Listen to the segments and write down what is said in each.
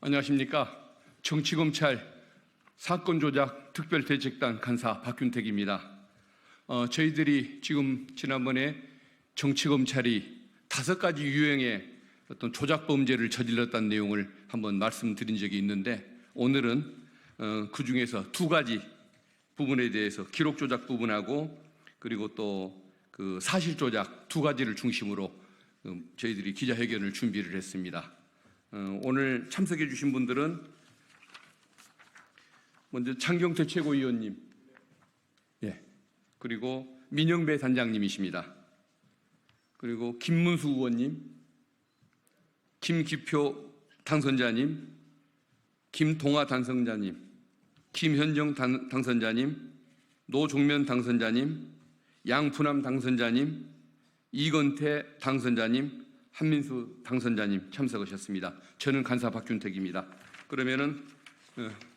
안녕하십니까. 정치검찰 사건조작 특별대책단 간사 박균택입니다. 저희들이 지금 지난번에 정치검찰이 5가지 유형의 어떤 조작범죄를 저질렀다는 내용을 한번 말씀드린 적이 있는데, 오늘은 그 중에서 2가지 부분에 대해서 기록조작 부분하고 그리고 또 그 사실조작 2가지를 중심으로 저희들이 기자회견을 준비를 했습니다. 오늘 참석해 주신 분들은 먼저 장경태 최고위원님, 그리고 민영배 단장님이십니다. 그리고 김문수 의원님, 김기표 당선자님, 김동아 당선자님, 김현정 당선자님, 노종면 당선자님, 양푸남 당선자님, 이건태 당선자님, 한민수 당선자님 참석하셨습니다. 저는 간사 박균택입니다. 그러면은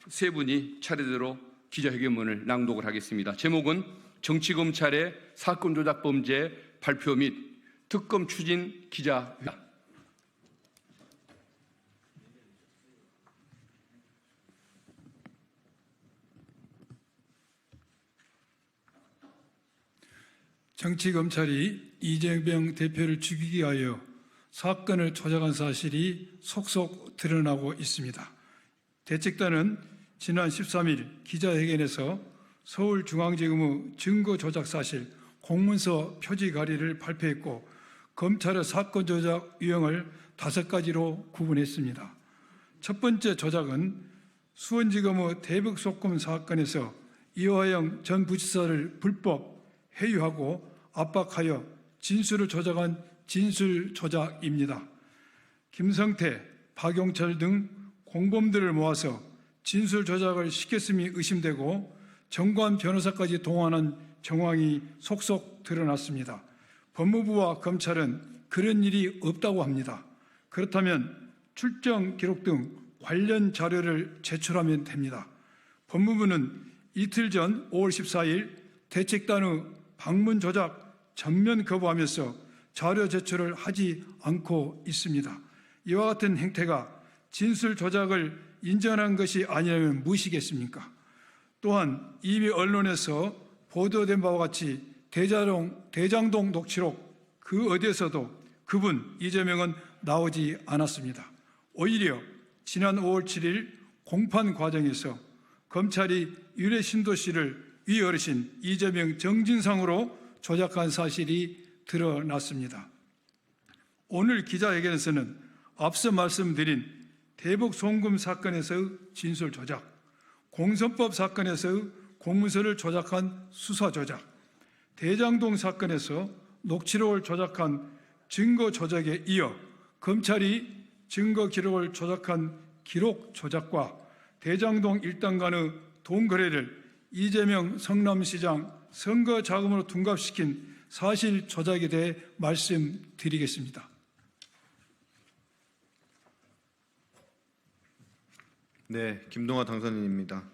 세 분이 차례대로 기자회견문을 낭독을 하겠습니다. 제목은 정치검찰의 사건조작범죄 발표 및 특검 추진 기자회견. 정치검찰이 이재명 대표를 죽이기 위하여 사건을 조작한 사실이 속속 드러나고 있습니다. 대책단은 지난 13일 기자회견에서 서울중앙지검의 증거 조작 사실 공문서 표지 가리를 발표했고, 검찰의 사건 조작 유형을 5가지로 구분했습니다. 첫 번째 조작은 수원지검의 대북속금 사건에서 이화영 전 부지사를 불법 회유하고 압박하여 진술을 조작한 진술 조작입니다. 김성태, 박용철 등 공범들을 모아서 진술 조작을 시켰음이 의심되고 정관 변호사까지 동원한 정황이 속속 드러났습니다. 법무부와 검찰은 그런 일이 없다고 합니다. 그렇다면 출정 기록 등 관련 자료를 제출하면 됩니다. 법무부는 이틀 전 5월 14일 대책단의 방문 조작 전면 거부하면서 자료 제출을 하지 않고 있습니다. 이와 같은 행태가 진술 조작을 인정한 것이 아니라면 무엇이겠습니까? 또한 이미 언론에서 보도된 바와 같이 대장동 녹취록 그 어디에서도 그분 이재명은 나오지 않았습니다. 오히려 지난 5월 7일 공판 과정에서 검찰이 유래 신도시를 위 어르신 이재명 정진상으로 조작한 사실이 드러났습니다. 오늘 기자회견에서는 앞서 말씀드린 대북 송금 사건에서의 진술 조작, 공선법 사건에서의 공문서를 조작한 수사 조작, 대장동 사건에서 녹취록을 조작한 증거 조작에 이어 검찰이 증거 기록을 조작한 기록 조작과 대장동 일당 간의 돈 거래를 이재명 성남시장 선거 자금으로 둔갑시킨 사실 조작에 대해 말씀드리겠습니다. 네, 김동아 당선인입니다.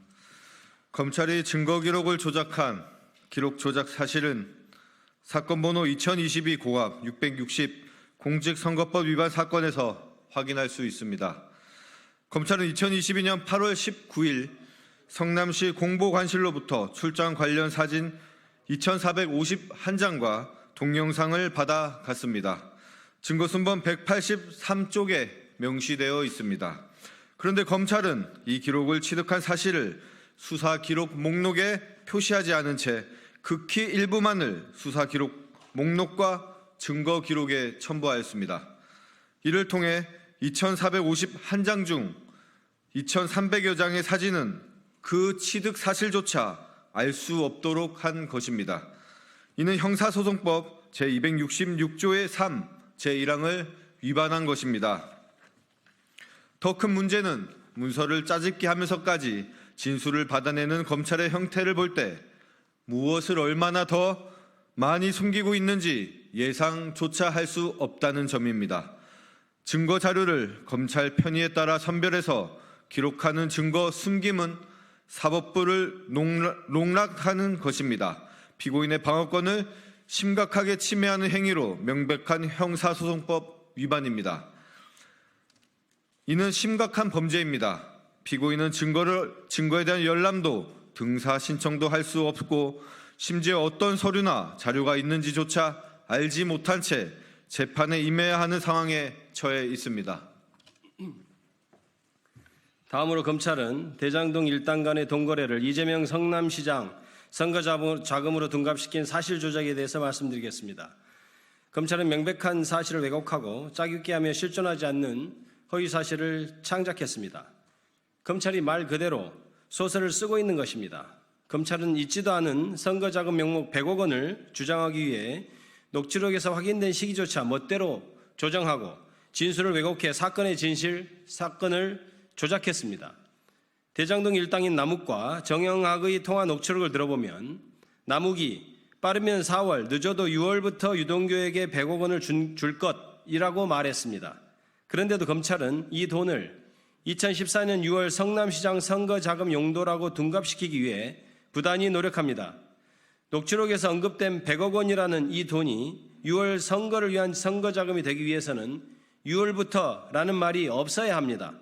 검찰이 증거 기록을 조작한 기록 조작 사실은 사건 번호 2022 고갑 660 공직선거법 위반 사건에서 확인할 수 있습니다. 검찰은 2022년 8월 19일 성남시 공보관실로부터 출장 관련 사진 2,451장과 동영상을 받아갔습니다. 증거순번 183쪽에 명시되어 있습니다. 그런데 검찰은 이 기록을 취득한 사실을 수사 기록 목록에 표시하지 않은 채 극히 일부만을 수사 기록 목록과 증거 기록에 첨부하였습니다. 이를 통해 2,451장 중 2,300여 장의 사진은 그 취득 사실조차 알 수 없도록 한 것입니다. 이는 형사소송법 제266조의 3, 제1항을 위반한 것입니다. 더 큰 문제는 문서를 짜집기 하면서까지 진술을 받아내는 검찰의 형태를 볼 때 무엇을 얼마나 더 많이 숨기고 있는지 예상조차 할 수 없다는 점입니다. 증거 자료를 검찰 편의에 따라 선별해서 기록하는 증거 숨김은 사법부를 농락하는 것입니다. 피고인의 방어권을 심각하게 침해하는 행위로 명백한 형사소송법 위반입니다. 이는 심각한 범죄입니다. 피고인은 증거에 대한 열람도 등사 신청도 할 수 없고 심지어 어떤 서류나 자료가 있는지조차 알지 못한 채 재판에 임해야 하는 상황에 처해 있습니다. 다음으로 검찰은 대장동 일당 간의 돈거래를 이재명 성남시장 선거 자금으로 둔갑시킨 사실 조작에 대해서 말씀드리겠습니다. 검찰은 명백한 사실을 왜곡하고 짜깁기 하며 실존하지 않는 허위 사실을 창작했습니다. 검찰이 말 그대로 소설을 쓰고 있는 것입니다. 검찰은 있지도 않은 선거자금 명목 100억 원을 주장하기 위해 녹취록에서 확인된 시기조차 멋대로 조정하고 진술을 왜곡해 사건의 사건을 조작했습니다. 대장동 일당인 남욱과 정영학의 통화 녹취록을 들어보면 남욱이 빠르면 4월, 늦어도 6월부터 유동규에게 100억 원을 줄 것이라고 말했습니다. 그런데도 검찰은 이 돈을 2014년 6월 성남시장 선거자금 용도라고 둔갑시키기 위해 부단히 노력합니다. 녹취록에서 언급된 100억 원이라는 이 돈이 6월 선거를 위한 선거자금이 되기 위해서는 6월부터라는 말이 없어야 합니다.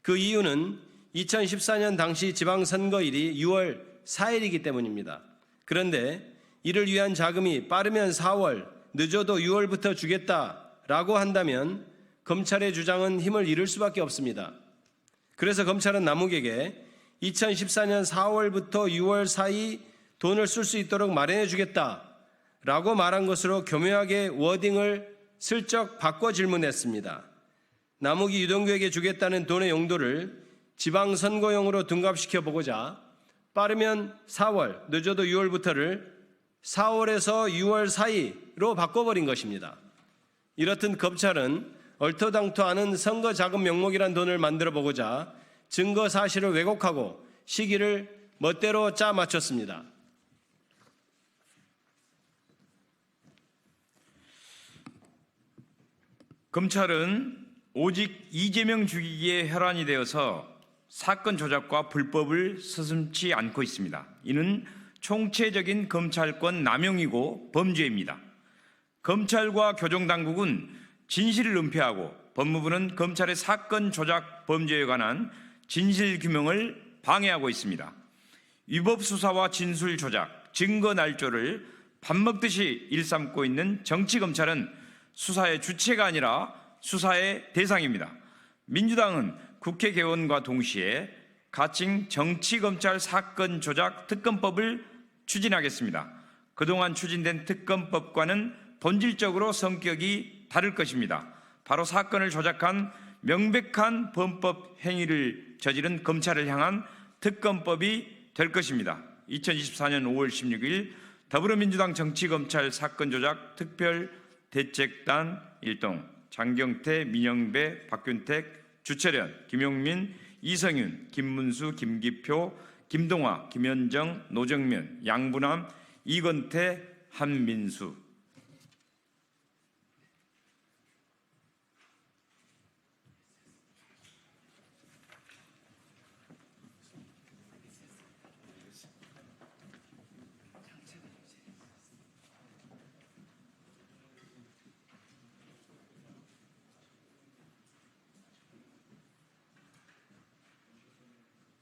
그 이유는 2014년 당시 지방선거일이 6월 4일이기 때문입니다. 그런데 이를 위한 자금이 빠르면 4월, 늦어도 6월부터 주겠다라고 한다면 검찰의 주장은 힘을 잃을 수밖에 없습니다. 그래서 검찰은 남욱에게 2014년 4월부터 6월 사이 돈을 쓸 수 있도록 마련해 주겠다라고 말한 것으로 교묘하게 워딩을 슬쩍 바꿔 질문했습니다. 남욱이 유동규에게 주겠다는 돈의 용도를 지방선거용으로 둔갑시켜 보고자 빠르면 4월, 늦어도 6월부터를 4월에서 6월 사이로 바꿔버린 것입니다. 이렇듯 검찰은 얼토당토 않은 선거자금 명목이란 돈을 만들어 보고자 증거 사실을 왜곡하고 시기를 멋대로 짜 맞췄습니다. 검찰은 오직 이재명 죽이기에 혈안이 되어서 사건 조작과 불법을 서슴지 않고 있습니다. 이는 총체적인 검찰권 남용이고 범죄입니다. 검찰과 교정당국은 진실을 은폐하고 법무부는 검찰의 사건 조작 범죄에 관한 진실 규명을 방해하고 있습니다. 위법 수사와 진술 조작, 증거 날조를 밥 먹듯이 일삼고 있는 정치검찰은 수사의 주체가 아니라 수사의 대상입니다. 민주당은 국회 개원과 동시에 가칭 정치검찰 사건 조작 특검법을 추진하겠습니다. 그동안 추진된 특검법과는 본질적으로 성격이 다를 것입니다. 바로 사건을 조작한 명백한 범법 행위를 저지른 검찰을 향한 특검법이 될 것입니다. 2024년 5월 16일 더불어민주당 정치검찰 사건 조작 특별대책단 일동 장경태, 민영배, 박균택, 주철현, 김용민, 이성윤, 김문수, 김기표, 김동화, 김현정, 노정면, 양부남, 이건태, 한민수